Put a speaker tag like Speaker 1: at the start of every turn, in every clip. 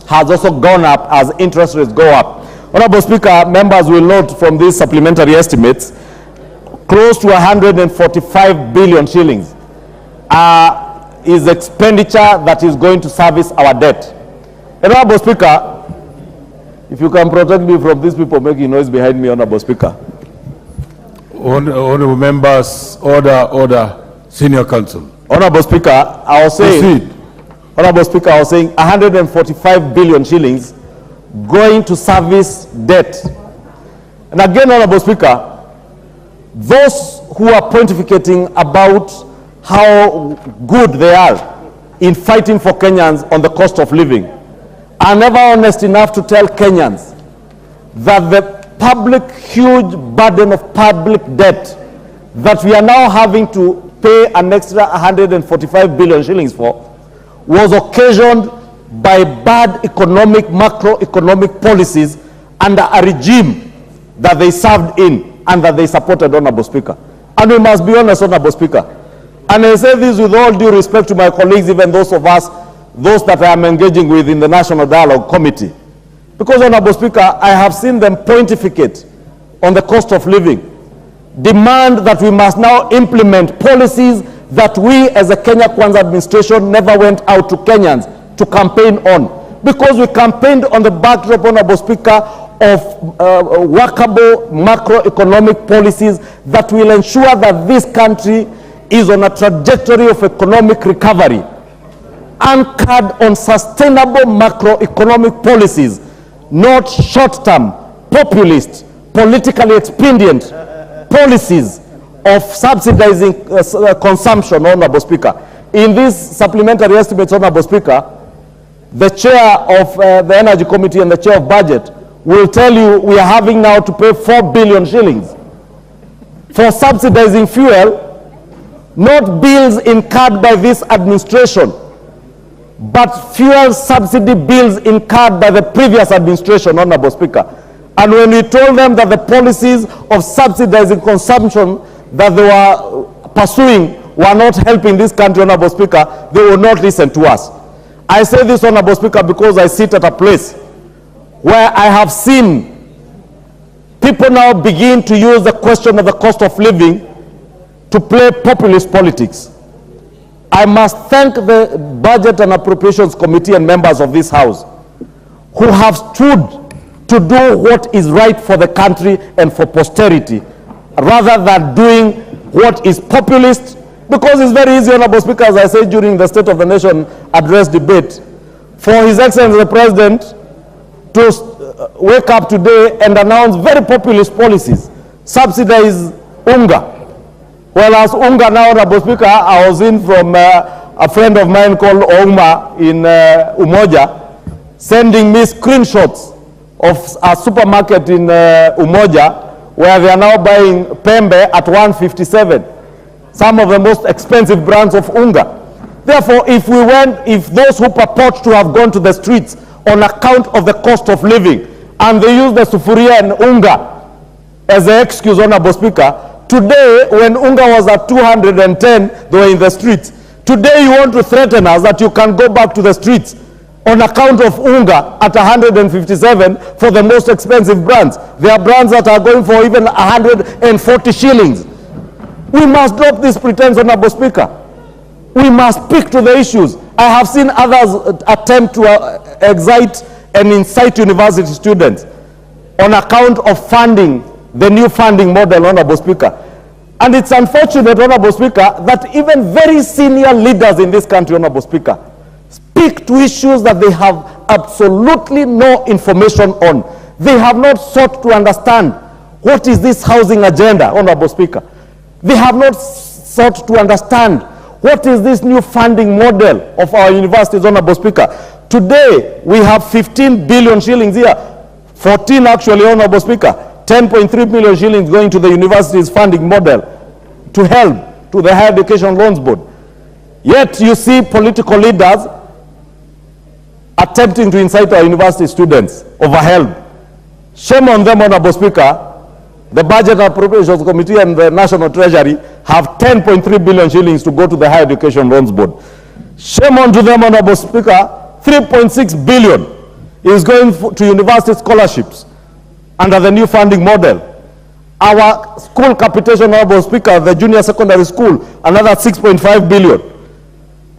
Speaker 1: has also gone up as interest rates go up. Honorable Speaker, members will note from these supplementary estimates, close to 145 billion shillings is expenditure that is going to service our debt. Honorable Speaker, if you can protect me from these people making noise behind me, Honorable Speaker.
Speaker 2: Honorable members, order. Senior Counsel.
Speaker 1: Honorable Speaker, I was saying, Honorable Speaker, I was saying 145 billion shillings going to service debt. And again, Honorable Speaker, those who are pontificating about how good they are in fighting for Kenyans on the cost of living are never honest enough to tell Kenyans that the public, huge burden of public debt that we are now having to pay an extra 145 billion shillings for was occasioned by bad economic, macroeconomic policies under a regime that they served in and that they supported, Honorable Speaker. And we must be honest, Honorable Speaker. And I say this with all due respect to my colleagues, even those of us, those that I am engaging with in the National Dialogue Committee. Because, Honorable Speaker, I have seen them pontificate on the cost of living, demand that we must now implement policies that we as a Kenya Kwanza administration never went out to Kenyans to campaign on. Because we campaigned on the backdrop, Honorable Speaker, of workable macroeconomic policies that will ensure that this country is on a trajectory of economic recovery, anchored on sustainable macroeconomic policies, not short-term, populist, politically expedient policies of subsidizing consumption, Honorable Speaker. In these supplementary estimates, Honorable Speaker, the chair of the Energy Committee and the chair of Budget will tell you we are having now to pay 4 billion shillings for subsidizing fuel, not bills incurred by this administration, but fuel subsidy bills incurred by the previous administration, Honorable Speaker. And when we told them that the policies of subsidizing consumption that they were pursuing were not helping this country, Honorable Speaker, they would not listen to us. I say this, Honorable Speaker, because I sit at a place where I have seen people now begin to use the question of the cost of living to play populist politics. I must thank the Budget and Appropriations Committee and members of this House who have stood to do what is right for the country and for posterity, rather than doing what is populist, because it's very easy, Honorable Speaker, as I said during the State of the Nation address debate, for His Excellency the President to wake up today and announce very populist policies, subsidize unga. Well, as unga now, Honorable Speaker, I was in from a friend of mine called Oma in Umoja, sending me screenshots of a supermarket in Umoja where they are now buying pembe at 157, some of the most expensive brands of unga. Therefore, if those who purport to have gone to the streets on account of the cost of living, and they use the sufuria and unga as the excuse, Honorable Speaker, today when unga was at 210, they were in the streets. Today you want to threaten us that you can go back to the streets on account of unga at 157 for the most expensive brands. There are brands that are going for even 140 shillings. We must drop this pretense, Honorable Speaker. We must speak to the issues. I have seen others attempt to excite and incite university students on account of funding, the new funding model, Honorable Speaker. And it's unfortunate, Honorable Speaker, that even very senior leaders in this country, Honorable Speaker, speak to issues that they have absolutely no information on. They have not sought to understand what is this housing agenda, Honorable Speaker. They have not sought to understand what is this new funding model of our universities, Honorable Speaker. Today, we have 15 billion shillings here, 14 actually, Honorable Speaker, 10.3 million shillings going to the university's funding model to help to the Higher Education Loans Board. Yet you see political leaders attempting to incite our university students over help. Shame on them, Honorable Speaker. The Budget and Appropriations Committee and the National Treasury have 10.3 billion shillings to go to the Higher Education Loans Board. Shame on to them, Honorable Speaker. 3.6 billion is going to university scholarships under the new funding model. Our school capitation, Honorable Speaker, the junior secondary school, another 6.5 billion.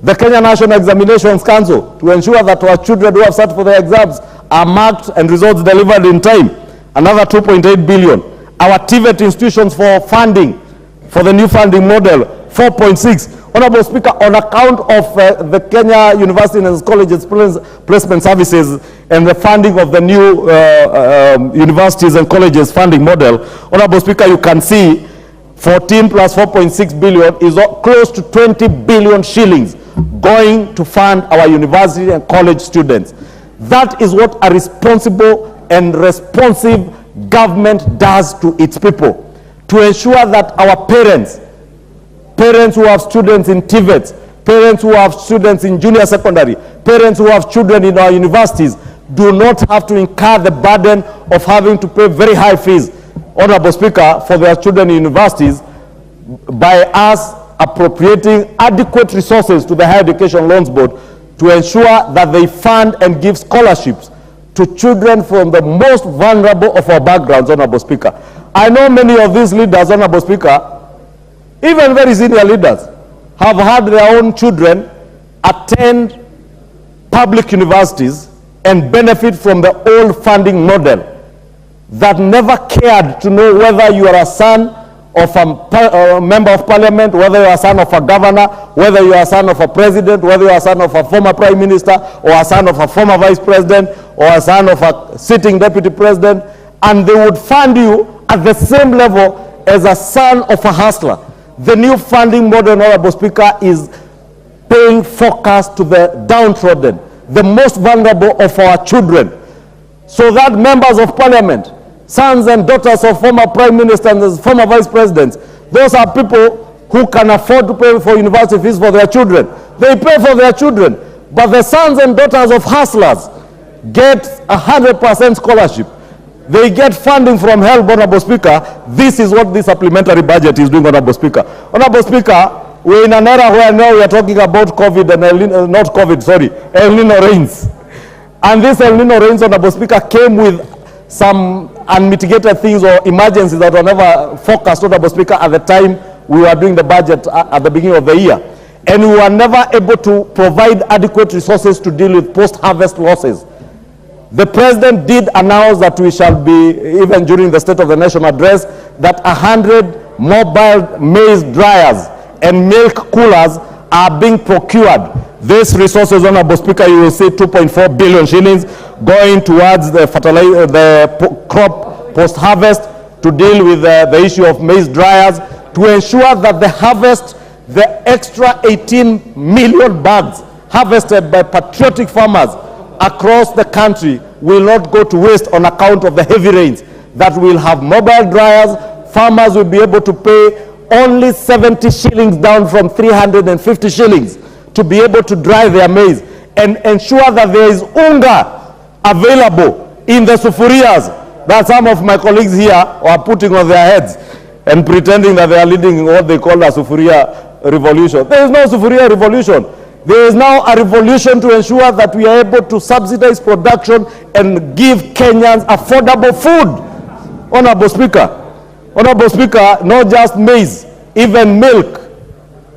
Speaker 1: The Kenya National Examinations Council, to ensure that our children who have sat for their exams are marked and results delivered in time, another 2.8 billion. Our TVET institutions for funding, for the new funding model, 4.6. Honorable Speaker, on account of the Kenya University and Colleges Placement Services and the funding of the new universities and colleges funding model, Honorable Speaker, you can see 14 plus 4.6 billion is close to 20 billion shillings going to fund our university and college students. That is what a responsible and responsive government does to its people, to ensure that our parents who have students in TVET, parents who have students in junior secondary, parents who have children in our universities do not have to incur the burden of having to pay very high fees, Honorable Speaker, for their children in universities, by us appropriating adequate resources to the Higher Education Loans Board to ensure that they fund and give scholarships to children from the most vulnerable of our backgrounds, Honorable Speaker. I know many of these leaders, Honorable Speaker, even very senior leaders, have had their own children attend public universities and benefit from the old funding model that never cared to know whether you are a son of a member of parliament, whether you are a son of a governor, whether you are a son of a president, whether you are a son of a former prime minister, or a son of a former vice president, or a son of a sitting deputy president, and they would fund you at the same level as a son of a hustler. The new funding model, Honorable Speaker, is paying focus to the downtrodden, the most vulnerable of our children, so that members of parliament, sons and daughters of former prime ministers and former vice presidents, those are people who can afford to pay for university fees for their children. They pay for their children, but the sons and daughters of hustlers get 100% scholarship. They get funding from HELB, Honorable Speaker. This is what this supplementary budget is doing, Honorable Speaker. Honorable Speaker, we're in an era where now we are talking about COVID and El Nino rains. And this El Nino rains, Honorable Speaker, came with some unmitigated things or emergencies that were never forecast, Honorable Speaker, at the time we were doing the budget at the beginning of the year. And we were never able to provide adequate resources to deal with post-harvest losses. The President did announce that we shall be, even during the State of the Nation address, that 100 mobile maize dryers and milk coolers are being procured. These resources, Honorable Speaker, you will see 2.4 billion shillings going towards the crop post-harvest to deal with the issue of maize dryers, to ensure that the harvest, the extra 18 million bags harvested by patriotic farmers across the country will not go to waste on account of the heavy rains. That will have mobile dryers. Farmers will be able to pay only 70 shillings down from 350 shillings to be able to dry their maize and ensure that there is unga available in the sufurias that some of my colleagues here are putting on their heads and pretending that they are leading what they call a sufuria revolution. There is no sufuria revolution. There is now a revolution to ensure that we are able to subsidize production and give Kenyans affordable food. Honorable Speaker, not just maize, even milk.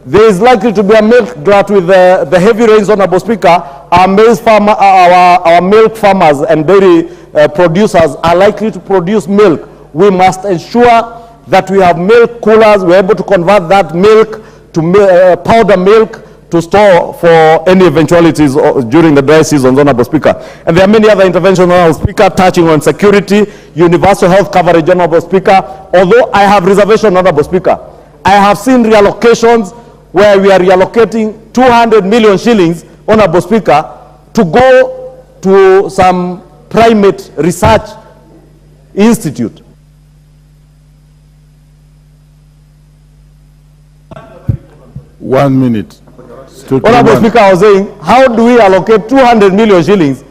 Speaker 1: There is likely to be a milk drought with the heavy rains, Honorable Speaker. Our milk farmers and dairy producers are likely to produce milk. We must ensure that we have milk coolers. We're able to convert that milk to powder milk to store for any eventualities during the dry season, Honorable Speaker. And there are many other interventions, Honorable Speaker, touching on security, universal health coverage, Honorable Speaker. Although I have reservation, Honorable Speaker, I have seen reallocations where we are reallocating 200 million shillings, Honorable Speaker, to go to some primate research institute.
Speaker 2: One minute.
Speaker 1: Honorable Speaker, I was saying, how do we allocate 200 million shillings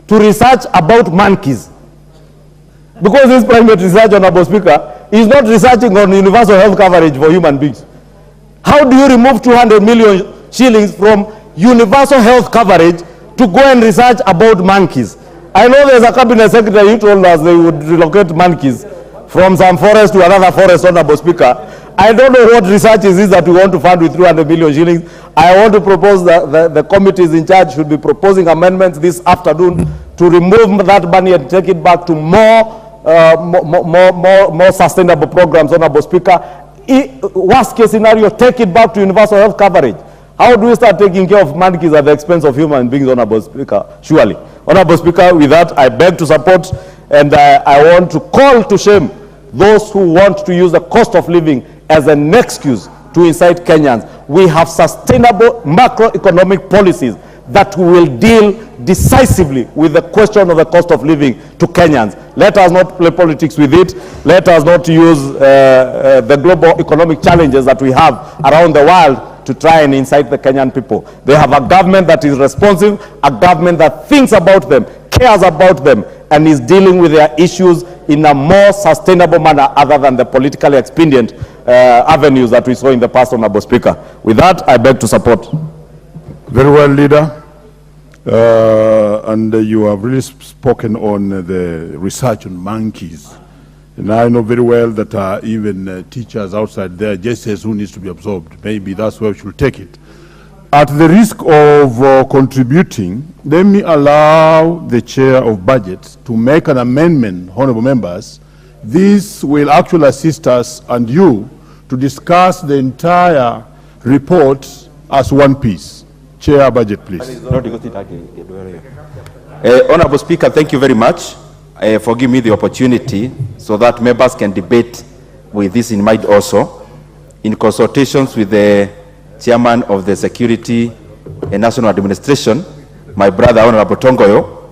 Speaker 1: to research about monkeys? Because this primate research, Honorable Speaker, is not researching on universal health coverage for human beings. How do you remove 200 million shillings from universal health coverage to go and research about monkeys? I know there's a cabinet secretary who told us they would relocate monkeys from some forest to another forest, Honorable Speaker. I don't know what research is this that we want to fund with 300 million shillings. I want to propose that the committees in charge should be proposing amendments this afternoon to remove that money and take it back to more sustainable programs, Honorable Speaker. Worst case scenario, take it back to universal health coverage. How do we start taking care of monkeys at the expense of human beings, Honorable Speaker? Surely. Honorable Speaker, with that, I beg to support, and I want to call to shame those who want to use the cost of living as an excuse to incite Kenyans. We have sustainable macroeconomic policies that will deal decisively with the question of the cost of living to Kenyans. Let us not play politics with it. Let us not use the global economic challenges that we have around the world to try and incite the Kenyan people. They have a government that is responsive, a government that thinks about them, cares about them, and is dealing with their issues in a more sustainable manner other than the politically expedient avenues that we saw in the past, Honorable Speaker. With that, I beg to support.
Speaker 2: Very well, Leader. And you have really spoken on the research on monkeys. And I know very well that even teachers outside there just says who needs to be absorbed. Maybe that's where we should take it. At the risk of contributing, let me allow the Chair of Budget to make an amendment, honorable members. This will actually assist us and you to discuss the entire report as one piece. Chair of Budget, please.
Speaker 3: Honorable Speaker, thank you very much for giving me the opportunity so that members can debate with this in mind also. In consultations with the Chairman of the Security and National Administration, my brother Honorable Tongoyo,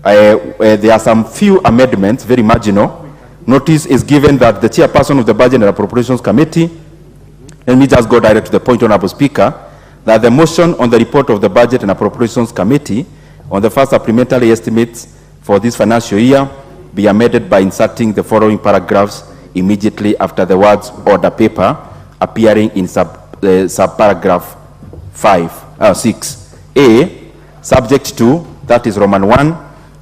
Speaker 3: there are some few amendments, very marginal. Notice is given that the Chairperson of the Budget and Appropriations Committee, let me just go direct to the point, Honorable Speaker, that the motion on the report of the Budget and Appropriations Committee on the first supplementary estimates for this financial year be amended by inserting the following paragraphs immediately after the words order paper appearing in subparagraph 6. A, subject to, that is Roman 1,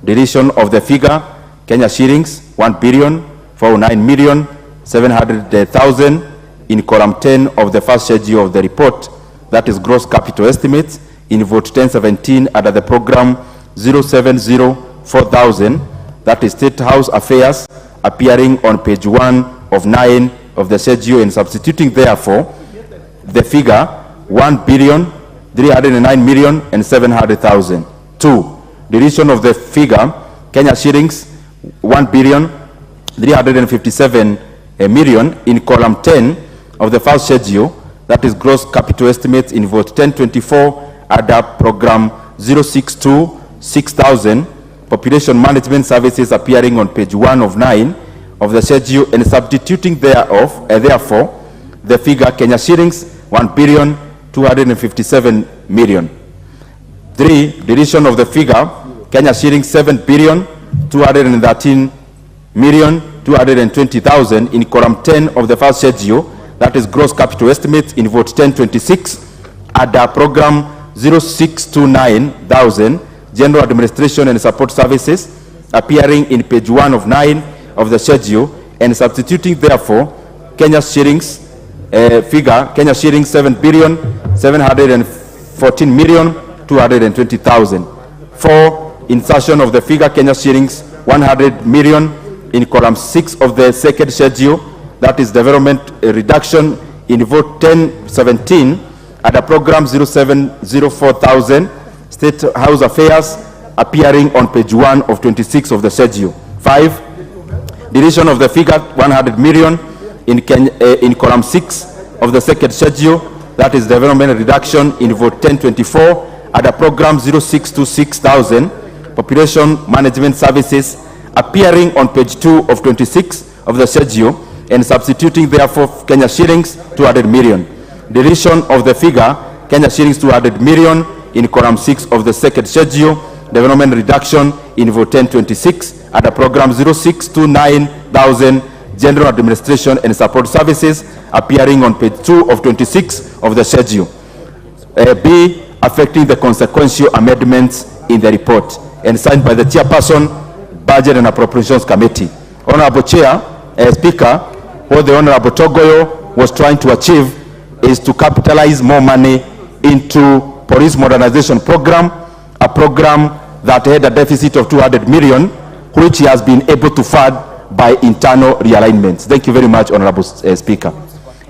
Speaker 3: deletion of the figure Kenya shillings 1,409,700,000 in column 10 of the first schedule of the report, that is gross capital estimates, in vote 1017 under the program 0704,000, that is State House Affairs, appearing on page 1 of 9 of the schedule, and substituting therefore the figure 1,309,700,000. 2, deletion of the figure Kenya shillings 1,357,000,000 in column 10 of the first schedule, that is gross capital estimates, in vote 1024 under program 0626,000 population management services, appearing on page 1 of 9 of the schedule, and substituting therefore the figure Kenya shillings 1,257,000,000. 3, deletion of the figure Kenya shillings 7,213,220,000 in column 10 of the first schedule, that is gross capital estimates, in vote 1026 under program 0629,000 general administration and support services, appearing in page 1 of 9 of the schedule, and substituting therefore Kenya shillings figure Kenya shillings 7,714,220,000. 4, insertion of the figure Kenya shillings 100 million in column 6 of the second schedule, that is development reduction, in vote 1017 under program 0704,000 State House Affairs, appearing on page 1 of 26 of the schedule. 5, deletion of the figure 100 million in column 6 of the second schedule, that is development reduction, in vote 1024 under program 0626,000 population management services, appearing on page 2 of 26 of the schedule, and substituting therefore Kenya shillings 200 million. Deletion of the figure Kenya shillings 200 million in column 6 of the second schedule, development reduction, in vote 1026 under program 0629,000 general administration and support services, appearing on page 2 of 26 of the schedule. B, affecting the consequential amendments in the report. and signed by the Chairperson, Budget and Appropriations Committee. Honorable Chair, Speaker, what the Honorable Togoyo was trying to achieve is to capitalize more money into police modernization program, a program that had a deficit of 200 million, which he has been able to fund by internal realignments. Thank you very much, Honorable Speaker.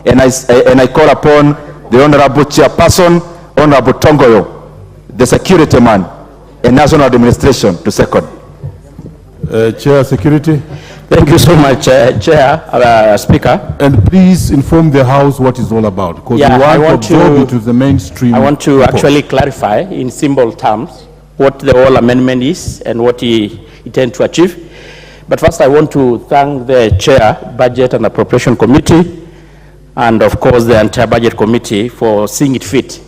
Speaker 3: And I call upon the Honorable Chairperson, Honorable Tongoyo, the security man, and National Administration to second.
Speaker 2: Chair, Security.
Speaker 4: Thank you so much, Chair, Speaker.
Speaker 2: And please inform the House what it's all about, because
Speaker 4: Yeah,
Speaker 2: we want to absorb it to the mainstream.
Speaker 4: I want to
Speaker 2: report.
Speaker 4: actually clarify in simple terms what the whole amendment is and what he intends to achieve. But first, I want to thank the Chair, Budget and Appropriation Committee, and of course the entire Budget Committee for seeing it fit